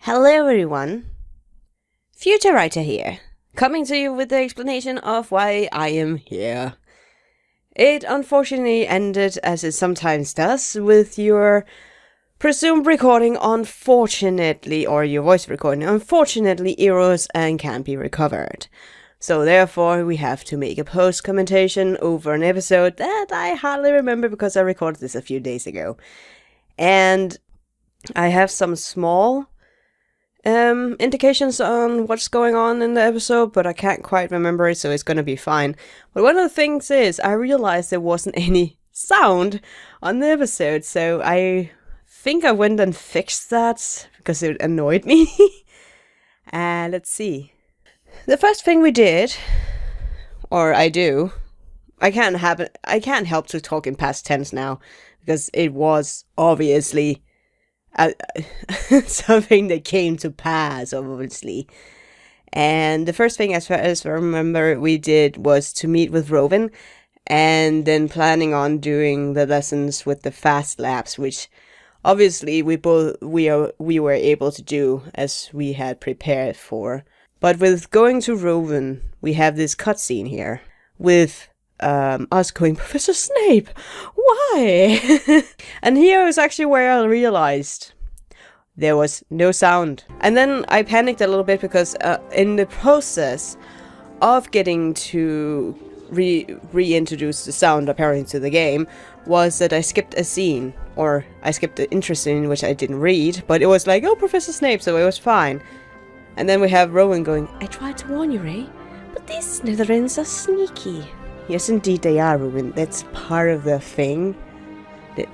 Hello everyone, Future Writer here, coming to you with the explanation of why I am here. It unfortunately ended, as it sometimes does, with your presumed recording unfortunately, or your voice recording unfortunately errors and can't be recovered. So therefore we have to make a post-commentation over an episode that I hardly remember because I recorded this a few days ago. And I have some small indications on what's going on in the episode, but I can't quite remember it, so it's gonna be fine. But one of the things is, I realized there wasn't any sound on the episode, so I think I went and fixed that, because it annoyed me. Let's see. The first thing we did, or I do, I can't help to talk in past tense now, because it was obviously something that came to pass, obviously. And the first thing, as far as I remember, we did was to meet with Robin, and then planning on doing the lessons with the fast labs, which obviously we were able to do as we had prepared for. But with going to Robin, we have this cutscene here with us going, Professor Snape, why? And here is actually where I realized there was no sound. And then I panicked a little bit because in the process of getting to reintroduce the sound apparently to the game, was that I skipped a scene, or I skipped the intro scene, which I didn't read, but it was like, oh, Professor Snape, so it was fine. And then we have Rowan going, I tried to warn you, Ray, but these Slytherins are sneaky. Yes, indeed they are, Ruben. That's part of the thing.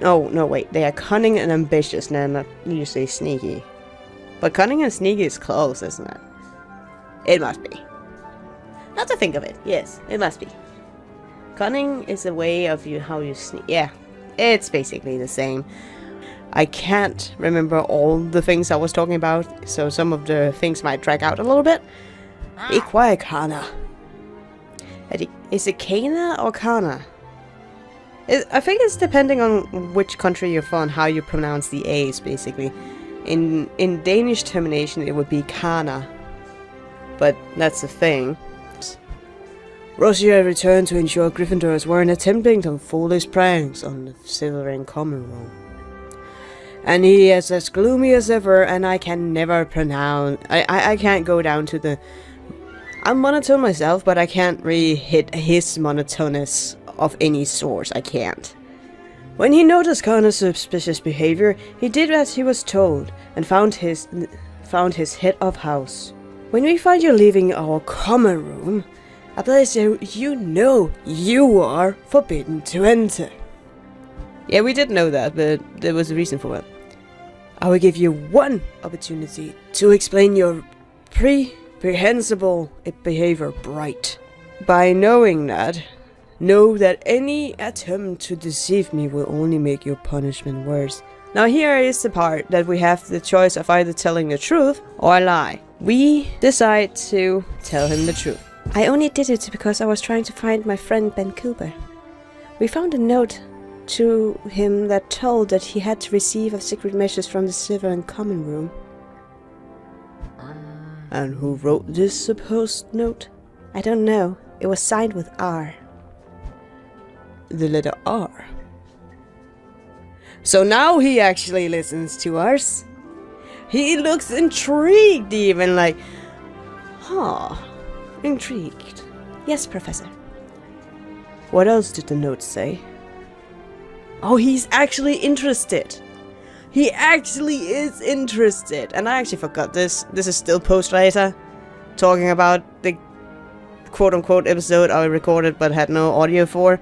No, wait. They are cunning and ambitious, now not usually sneaky. But cunning and sneaky is close, isn't it? It must be. Not to think of it. Yes, it must be. Cunning is a way of how you sneak. Yeah, it's basically the same. I can't remember all the things I was talking about, so some of the things might drag out a little bit. Be quiet, Kana. Is it Kana or Kana? I think it's depending on which country you're from, how you pronounce the A's, basically. In Danish termination, it would be Kana. But that's the thing. Rossier returned to ensure Gryffindors weren't attempting some foolish pranks on the Slytherin common room. And he is as gloomy as ever, and I can never pronounce... I can't go down to the... I'm monotone myself, but I can't really hit his monotonous of any sort. I can't. When he noticed Connor's suspicious behavior, he did as he was told and found his head of house. When we find you leaving our common room, a place you know you are forbidden to enter. Yeah, we did know that, but there was a reason for it. I will give you one opportunity to explain your reprehensible behavior bright. By knowing that, know that any attempt to deceive me will only make your punishment worse. Now here is the part that we have the choice of either telling the truth or a lie. We decide to tell him the truth. I only did it because I was trying to find my friend Ben Cooper. We found a note to him that told that he had to receive a secret message from the Slytherin common room. And who wrote this supposed note? I don't know. It was signed with R. The letter R. So now he actually listens to us. He looks intrigued even, like, intrigued. Yes, Professor. What else did the note say? Oh, he's actually interested. He actually is interested. And I actually forgot this. This is still post-writer. Talking about the quote-unquote episode I recorded but had no audio for.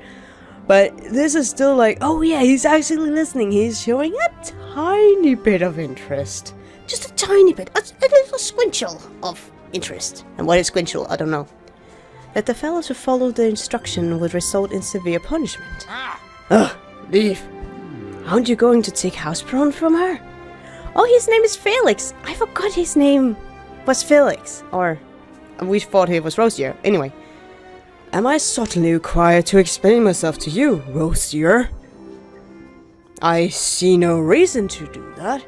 But this is still like, oh yeah, he's actually listening. He's showing a tiny bit of interest. Just a tiny bit. A little squinchel of interest. And what is squinchel? I don't know. That the fellows who followed the instruction would result in severe punishment. Ugh. Leave. Aren't you going to take Housebrawn from her? Oh, his name is Felix. I forgot his name was Felix. Or, we thought he was Rosier. Anyway. Am I suddenly required to explain myself to you, Rosier? I see no reason to do that.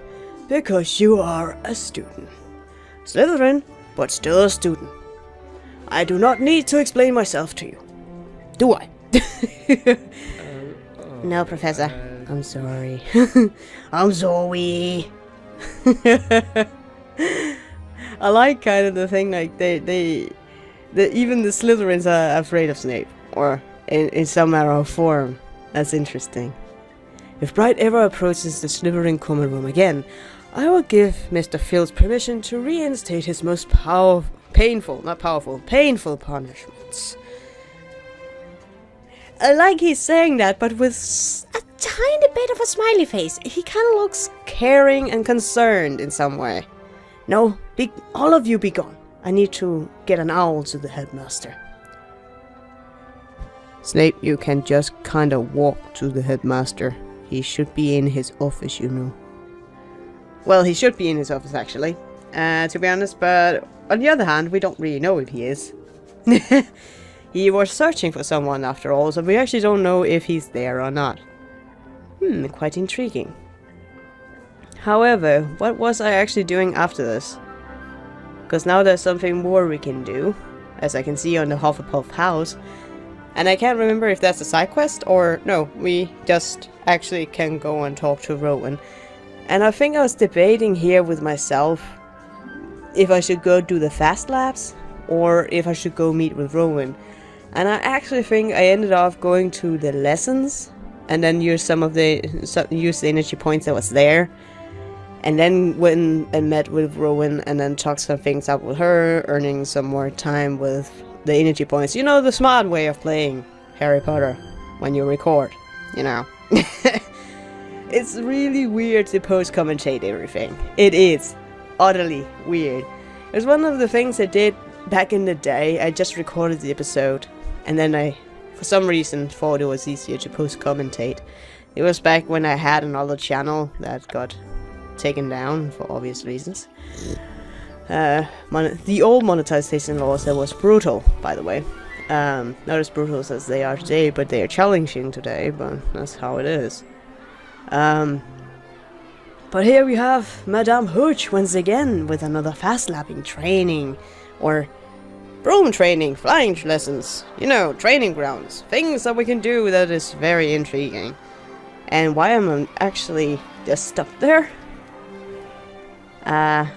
Because you are a student. Slytherin, but still a student. I do not need to explain myself to you. Do I? No, Professor. I'm sorry. I'm sorry. I like kind of the thing, like, even the Slytherins are afraid of Snape. Or in some manner or form. That's interesting. If Bright ever approaches the Slytherin common room again, I will give Mr. Fields permission to reinstate his most painful punishments. I like he's saying that, but with a tiny bit of a smiley face. He kind of looks caring and concerned in some way. No, all of you be gone. I need to get an owl to the headmaster. Snape, you can just kind of walk to the headmaster. He should be in his office, you know. Well, he should be in his office, actually. To be honest, but on the other hand, we don't really know if he is. He was searching for someone after all, so we actually don't know if he's there or not. Quite intriguing. However, what was I actually doing after this? Because now there's something more we can do, as I can see on the Hufflepuff house. And I can't remember if that's a side quest or no, we just actually can go and talk to Rowan. And I think I was debating here with myself if I should go do the fast labs or if I should go meet with Rowan. And I actually think I ended up going to the lessons and then use the energy points that was there. And then went and met with Rowan and then talked some things out with her, earning some more time with the energy points. You know, the smart way of playing Harry Potter when you record, you know. It's really weird to post-commentate everything. It is utterly weird. It was one of the things I did back in the day. I just recorded the episode and then I, for some reason, thought it was easier to post-commentate. It was back when I had another channel that got taken down for obvious reasons. The old monetization laws, that was brutal, by the way. Not as brutal as they are today, but they are challenging today, but that's how it is. But here we have Madame Hooch once again with another fast lapping training, or broom training, flying lessons, you know, training grounds, things that we can do that is very intriguing. And why am I actually just stuck there? Am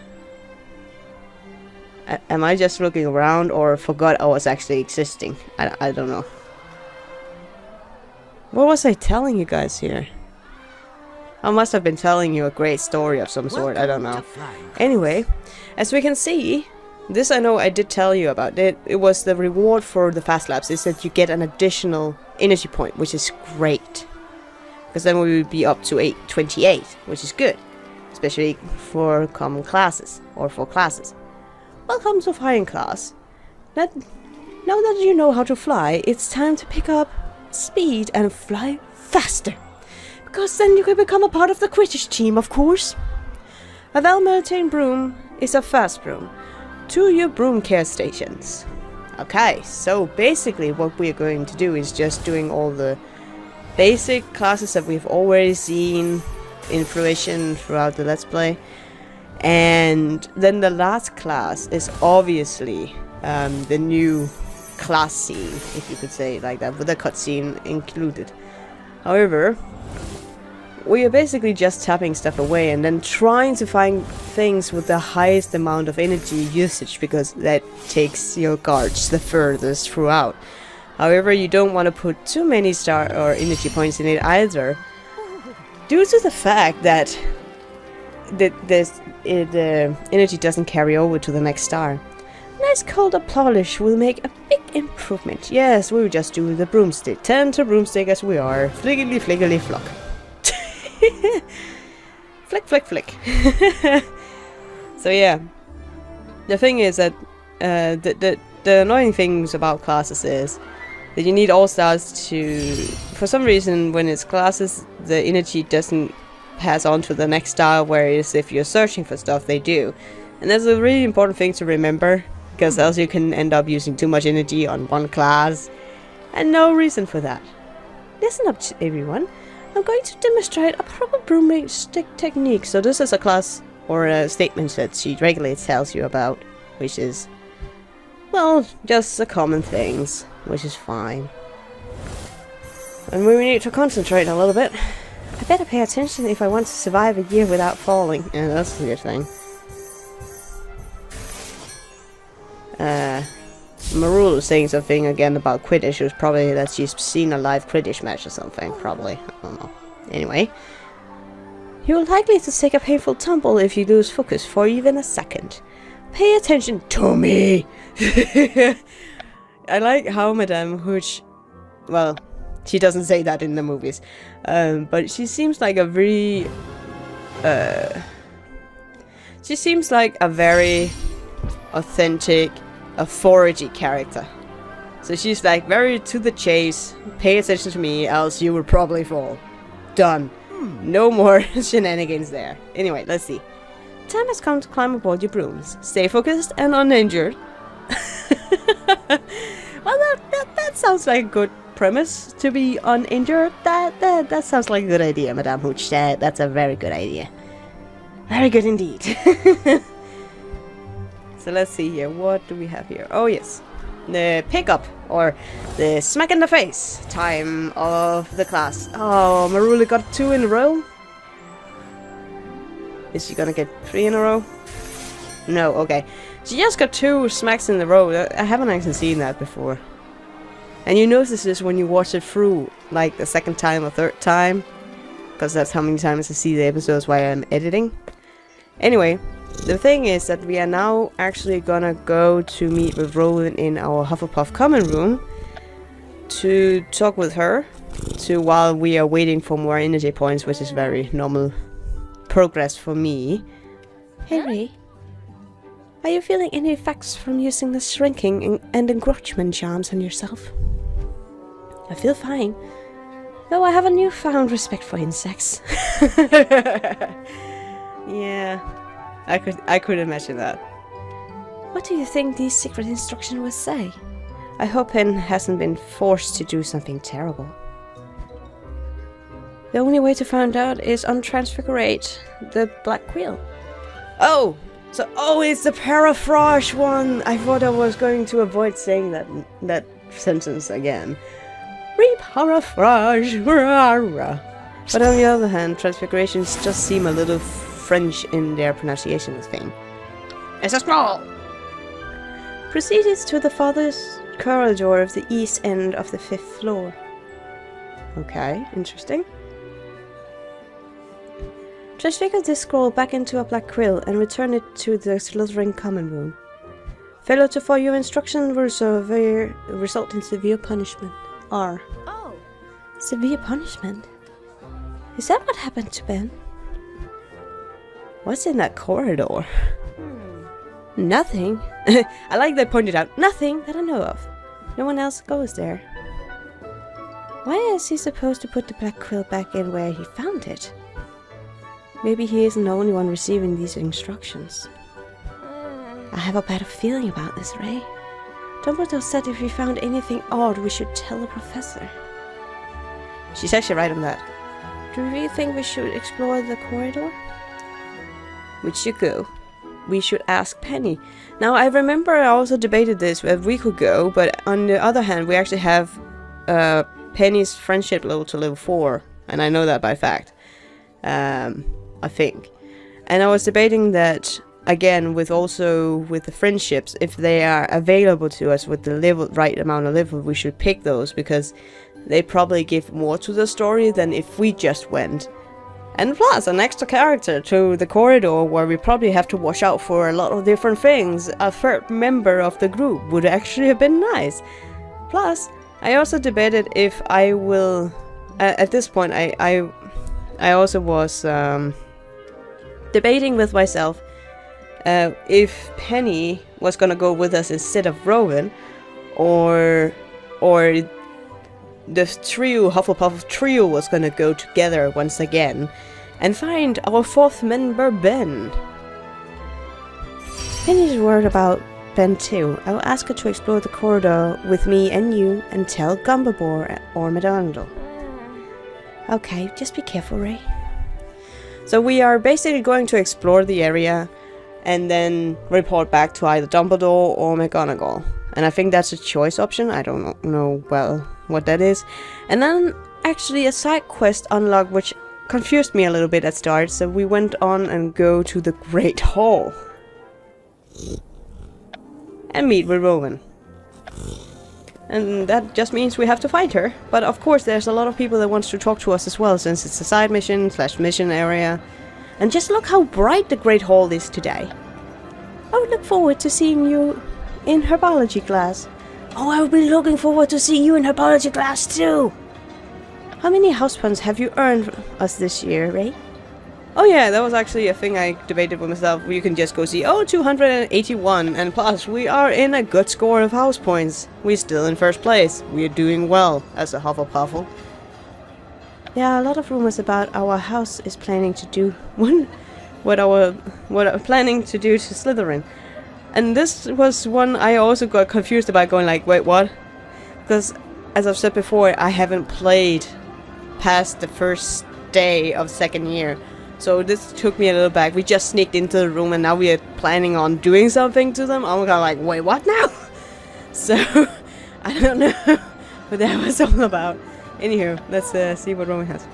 I just looking around or forgot I was actually existing? I don't know. What was I telling you guys here? I must have been telling you a great story of some sort, I don't know. Anyway, as we can see, this I know I did tell you about. It was the reward for the fast labs is that you get an additional energy point, which is great. Because then we would be up to 28, which is good. Especially for common classes, or for classes. Welcome to flying class. Now that you know how to fly, it's time to pick up speed and fly faster. Because then you can become a part of the Quidditch team, of course. A well-maintained broom is a fast broom. To your broom care stations. Okay, so basically what we're going to do is just doing all the basic classes that we've already seen in fruition throughout the Let's Play. And then the last class is obviously the new class scene, if you could say it like that, with the cutscene included. However, we are basically just tapping stuff away and then trying to find things with the highest amount of energy usage, because that takes your guards the furthest throughout. However, you don't want to put too many star or energy points in it either, due to the fact that the energy doesn't carry over to the next star. Nice cold polish will make a big improvement. Yes, we'll just do the broomstick. Turn to broomstick as we are. Fliggly fliggly flock. Flick flick flick. So yeah, the thing is that the annoying things about classes is that you need all stars to, for some reason when it's classes, the energy doesn't pass on to the next star, whereas if you're searching for stuff, they do. And that's a really important thing to remember, because else you can end up using too much energy on one class, and no reason for that. Listen up, everyone. I'm going to demonstrate a proper broomstick technique. So this is a class statements that she regularly tells you about, which is, well, just the common things, which is fine. And we need to concentrate a little bit. I better pay attention if I want to survive a year without falling. Yeah, that's a good thing. Marul is saying something again about Quidditch. It was probably that she's seen a live Quidditch match or something. Probably. I don't know. Anyway. You're likely to take a painful tumble if you lose focus for even a second. Pay attention to me! I like how Madame Hooch... Well, she doesn't say that in the movies. But she seems like a very... she seems like a very authentic, authority character. So she's like very to the chase. Pay attention to me, else you will probably fall. Done. No more shenanigans there. Anyway, let's see. Time has come to climb aboard your brooms. Stay focused and uninjured. Well, that sounds like a good premise, to be uninjured. That sounds like a good idea, Madame Hooch. That's a very good idea. Very good indeed. So let's see here. What do we have here? Oh yes. The pickup, or the smack in the face time of the class. Oh, Maruli got 2 in a row. Is she gonna get 3 in a row? No, okay. She just got 2 smacks in a row. I haven't actually seen that before. And you notice this when you watch it through, like the second time or third time. Because that's how many times I see the episodes while I'm editing. Anyway, the thing is that we are now actually gonna go to meet with Rowan in our Hufflepuff common room to talk with her while we are waiting for more energy points, which is very normal progress for me. Henry, are you feeling any effects from using the shrinking and encroachment charms on yourself? I feel fine, though I have a newfound respect for insects. Yeah. I could imagine that. What do you think these secret instructions will say? I hope Penn hasn't been forced to do something terrible. The only way to find out is untransfigurate the Black Quill. Oh! So, it's the paraphrase one! I thought I was going to avoid saying that sentence again. Re-paraphrase! But on the other hand, transfigurations just seem a little French in their pronunciation of thing. It's a small! Proceeded to the farthest corridor of the east end of the 5th floor. Okay, interesting. Transfigure this scroll back into a black quill and return it to the Slytherin common room. Failure to follow your instruction will result in severe punishment. R. Oh. Severe punishment? Is that what happened to Ben? What's in that corridor? Nothing. I like they pointed out nothing that I know of. No one else goes there. Why is he supposed to put the black quill back in where he found it? Maybe he isn't the only one receiving these instructions. I have a bad feeling about this, Ray. Dumbledore said if we found anything odd, we should tell the professor. She's actually right on that. Do you really think we should explore the corridor? We should go. We should ask Penny. Now, I remember I also debated this whether we could go, but on the other hand, we actually have Penny's friendship level to level 4, and I know that by fact. I think. And I was debating that, again, with the friendships, if they are available to us with the right amount of level, we should pick those, because they probably give more to the story than if we just went. And plus, an extra character to the corridor where we probably have to watch out for a lot of different things. A third member of the group would actually have been nice. Plus, I also debated if I will... at this point, I also was debating with myself if Penny was gonna go with us instead of Rowan, or the trio, Hufflepuff trio, was gonna go together once again and find our 4th member, Ben. Penny's worried about Ben too. I will ask her to explore the corridor with me and you and tell Gumbledore or McDonald. Okay, just be careful, Ray. So we are basically going to explore the area and then report back to either Dumbledore or McGonagall. And I think that's a choice option. I don't know well what that is. And then actually a side quest unlocked, which confused me a little bit at start. So we went on and go to the Great Hall and meet with Rowan. And that just means we have to find her. But of course there's a lot of people that wants to talk to us as well, since it's a side mission / mission area. And just look how bright the Great Hall is today. I would look forward to seeing you in herbology class. Oh, I would be looking forward to seeing you in herbology class too. How many house points have you earned us this year, Ray? Oh yeah, that was actually a thing I debated with myself. You can just go see, oh, 281, and plus we are in a good score of house points. We're still in first place. We're doing well as a Hufflepuffle. There are a lot of rumors about our house is planning to do what planning to do to Slytherin. And this was one I also got confused about, going like, wait, what? Because as I've said before, I haven't played past the first day of second year. So this took me a little back. We just sneaked into the room and now we are planning on doing something to them. I'm kind of like, wait, what now? So, I don't know what that was all about. Anywho, let's see what Rowan has.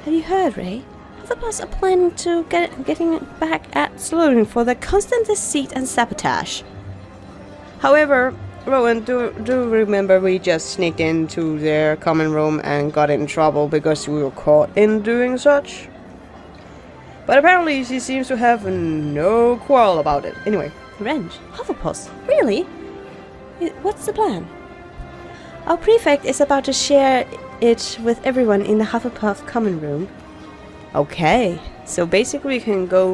Have you heard, Ray? Hufflepuffs are planning to getting back at Slytherin for their constant deceit and sabotage. However, Rowan, do remember we just sneaked into their common room and got in trouble because we were caught in doing such? But apparently she seems to have no quarrel about it. Anyway, revenge? Hufflepuffs? Really? What's the plan? Our prefect is about to share it with everyone in the Hufflepuff common room. Okay, so basically we can go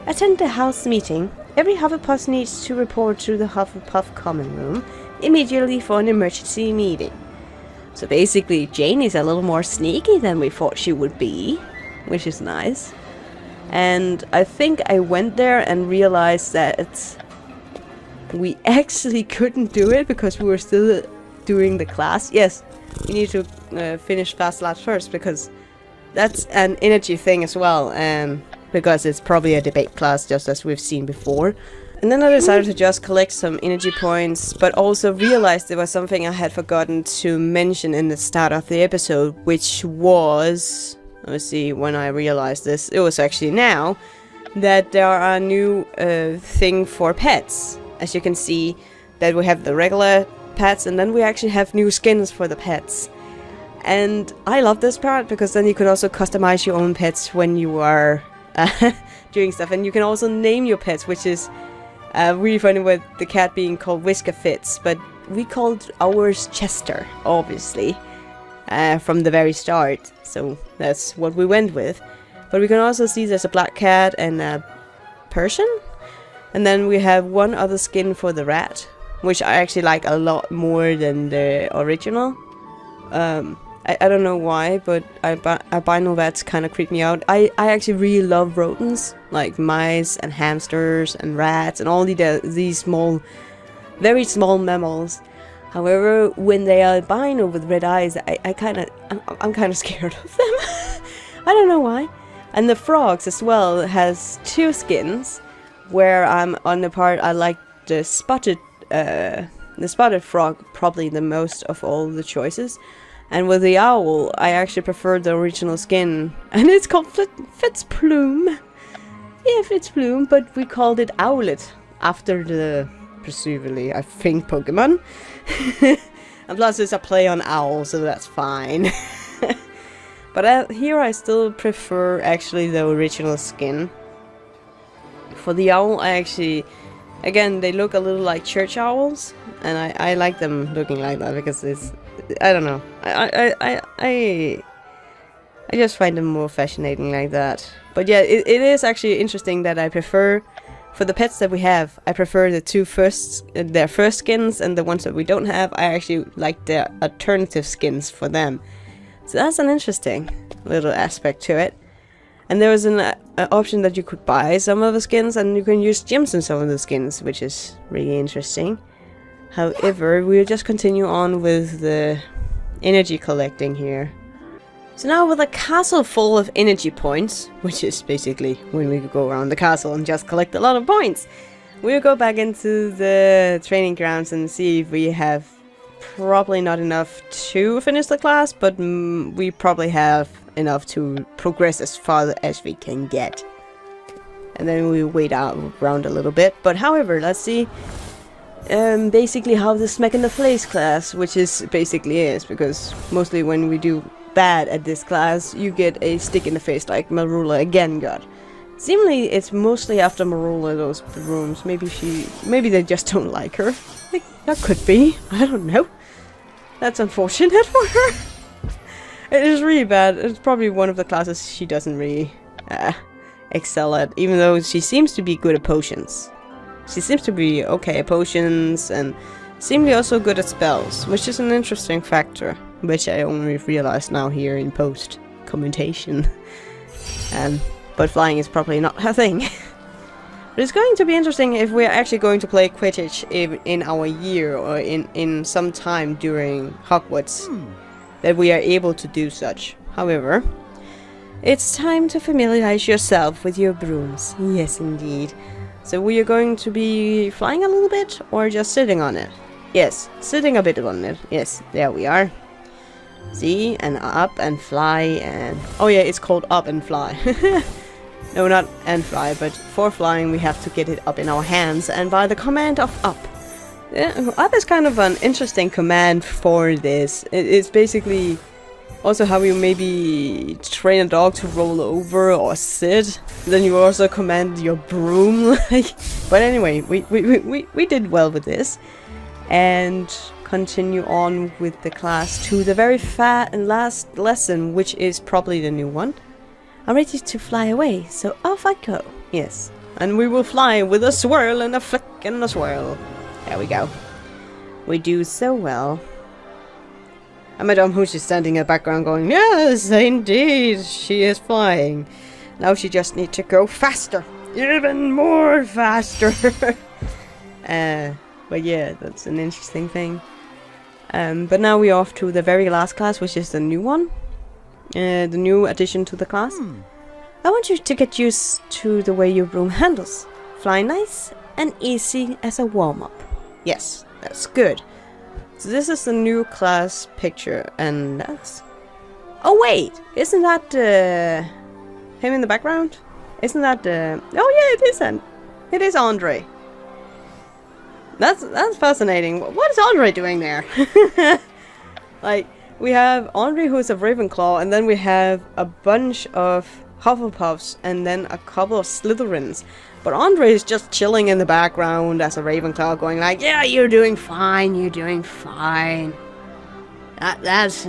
attend the house meeting. Every Hufflepuff needs to report to the Hufflepuff common room immediately for an emergency meeting. So basically Jane is a little more sneaky than we thought she would be, which is nice. And I think I went there and realized that we actually couldn't do it because we were still doing the class. Yes, we need to finish Fast Labs first because that's an energy thing as well, and because it's probably a debate class just as we've seen before. And then I decided to just collect some energy points, but also realized there was something I had forgotten to mention in the start of the episode, which was, let me see when I realized this, it was actually now, that there are a new thing for pets. As you can see, that we have the regular pets and then we actually have new skins for the pets. And I love this part because then you can also customize your own pets when you are doing stuff. And you can also name your pets, which is really funny with the cat being called Whisker Fitz. But we called ours Chester, obviously, from the very start. So that's what we went with. But we can also see there's a black cat and a Persian. And then we have one other skin for the rat, which I actually like a lot more than the original. I don't know why, but albino rats kind of creep me out. I actually really love rodents, like mice and hamsters and rats and all these small, very small mammals. However, when they are albino with red eyes, I'm kind of scared of them. I don't know why. And the frogs as well has two skins, where I'm on the part I like the spotted frog probably the most of all the choices. And with the owl, I actually prefer the original skin. And it's called Fitzplume. Yeah, Fitzplume, but we called it Owlet after the, presumably, I think, Pokemon. And plus it's a play on owl, so that's fine. But here I still prefer actually the original skin. For the owl, I actually, again, they look a little like church owls. And I like them looking like that because it's, I don't know. I just find them more fascinating like that. But yeah, it is actually interesting that I prefer, for the pets that we have, I prefer the their first skins, and the ones that we don't have, I actually like the alternative skins for them. So that's an interesting little aspect to it. And there was an option that you could buy some of the skins, and you can use gems in some of the skins, which is really interesting. However, we'll just continue on with the energy collecting here. So now with a castle full of energy points, which is basically when we go around the castle and just collect a lot of points, we'll go back into the training grounds and see if we have probably not enough to finish the class, but we probably have enough to progress as far as we can get. And then we wait out around a little bit. But however, let's see basically how the smack in the face class, which is basically is, because mostly when we do bad at this class, you get a stick in the face like Marula again got. Seemingly it's mostly after Marula, those rooms. Maybe they just don't like her. Like, that could be. I don't know. That's unfortunate for her. It is really bad. It's probably one of the classes she doesn't really excel at, even though she seems to be good at potions. She seems to be okay at potions and seemingly also good at spells, which is an interesting factor, which I only realized now here in post commentation. But flying is probably not her thing. But it's going to be interesting if we're actually going to play Quidditch in our year or in some time during Hogwarts, that we are able to do such. However, it's time to familiarize yourself with your brooms. Yes, indeed. So we are going to be flying a little bit or just sitting on it? Yes, sitting a bit on it. Yes, there we are. See, and up and fly and... Oh yeah, it's called up and fly. No, not and fly, but for flying we have to get it up in our hands, and by the command of up. Up is kind of an interesting command for this. It's basically also how you maybe train a dog to roll over or sit. Then you also command your broom. But anyway, we did well with this. And continue on with the class to the very last lesson, which is probably the new one. I'm ready to fly away, so off I go. Yes, and we will fly with a swirl and a flick and a swirl. There we go. We do so well. And Madame Hooch is standing in the background going, yes, indeed, she is flying. Now she just needs to go faster. Even more faster. But yeah, that's an interesting thing. But now we're off to the very last class, which is the new one. The new addition to the class. I want you to get used to the way your broom handles. Fly nice and easy as a warm-up. Yes, that's good. So this is the new class picture, and that's... Oh wait, isn't that him in the background? Isn't that oh yeah, it isn't. It is Andre. That's fascinating. What is Andre doing there? Like, we have Andre who's a Ravenclaw, and then we have a bunch of Hufflepuffs, and then a couple of Slytherins. But Andre is just chilling in the background as a Ravenclaw, going like, yeah, you're doing fine, you're doing fine. There's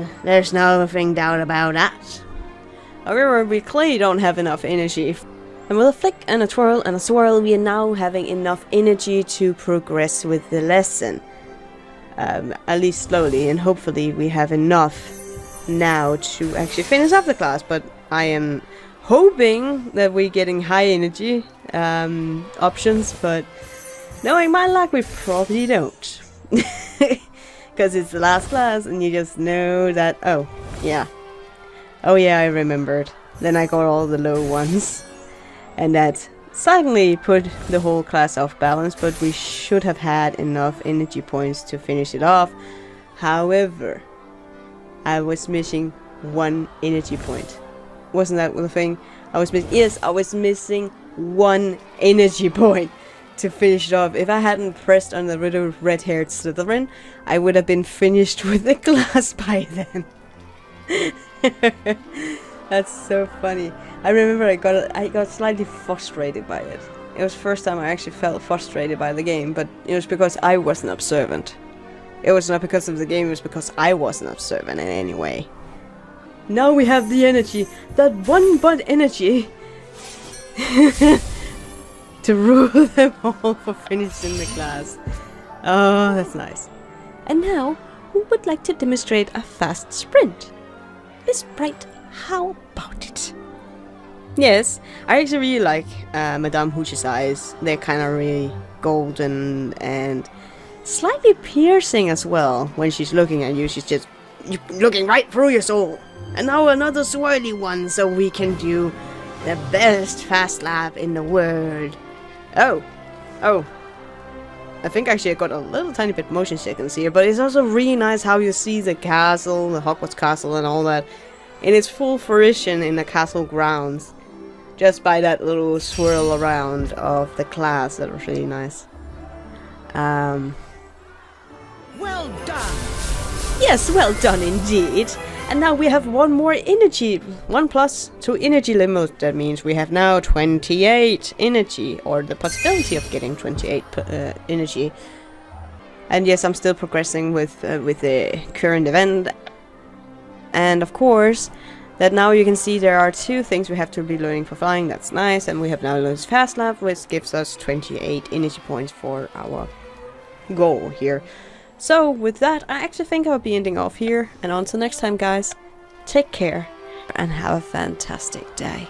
nothing doubt about that. However, we clearly don't have enough energy. And with a flick and a twirl and a swirl, we are now having enough energy to progress with the lesson. At least slowly, and hopefully we have enough now to actually finish up the class. But I am hoping that we're getting high energy options, but knowing my luck, we probably don't. Because it's the last class, and you just know that, oh yeah, I remembered. Then I got all the low ones. And that suddenly put the whole class off balance, but we should have had enough energy points to finish it off. However, I was missing 1 energy point. Wasn't that the thing? I was missing 1 energy point to finish it off. If I hadn't pressed on the little red-haired Slytherin, I would have been finished with the class by then. That's so funny. I remember I got slightly frustrated by it. It was the first time I actually felt frustrated by the game, but it was because I wasn't observant. It was not because of the game, it was because I wasn't observant in any way. Now we have the energy, that one but energy, to rule them all for finishing the class. Oh, that's nice. And now, who would like to demonstrate a fast sprint? Miss Bright, how about it? Yes, I actually really like Madame Hooch's eyes. They're kind of really golden and slightly piercing as well. When she's looking at you, she's just You're looking right through your soul. And now another swirly one so we can do the best fast lap in the world. Oh. I think actually I got a little tiny bit motion sickness here, but it's also really nice how you see the castle, the Hogwarts castle and all that in its full fruition in the castle grounds. Just by that little swirl around of the class, that was really nice. Well done! Yes, well done indeed. And now we have one more energy, 1+2 energy limit. That means we have now 28 energy, or the possibility of getting 28 energy. And yes, I'm still progressing with the current event. And of course, that now you can see there are 2 things we have to be learning for flying. That's nice. And we have now learned Fast Lap, which gives us 28 energy points for our goal here. So with that, I actually think I'll be ending off here. And until next time, guys, take care and have a fantastic day.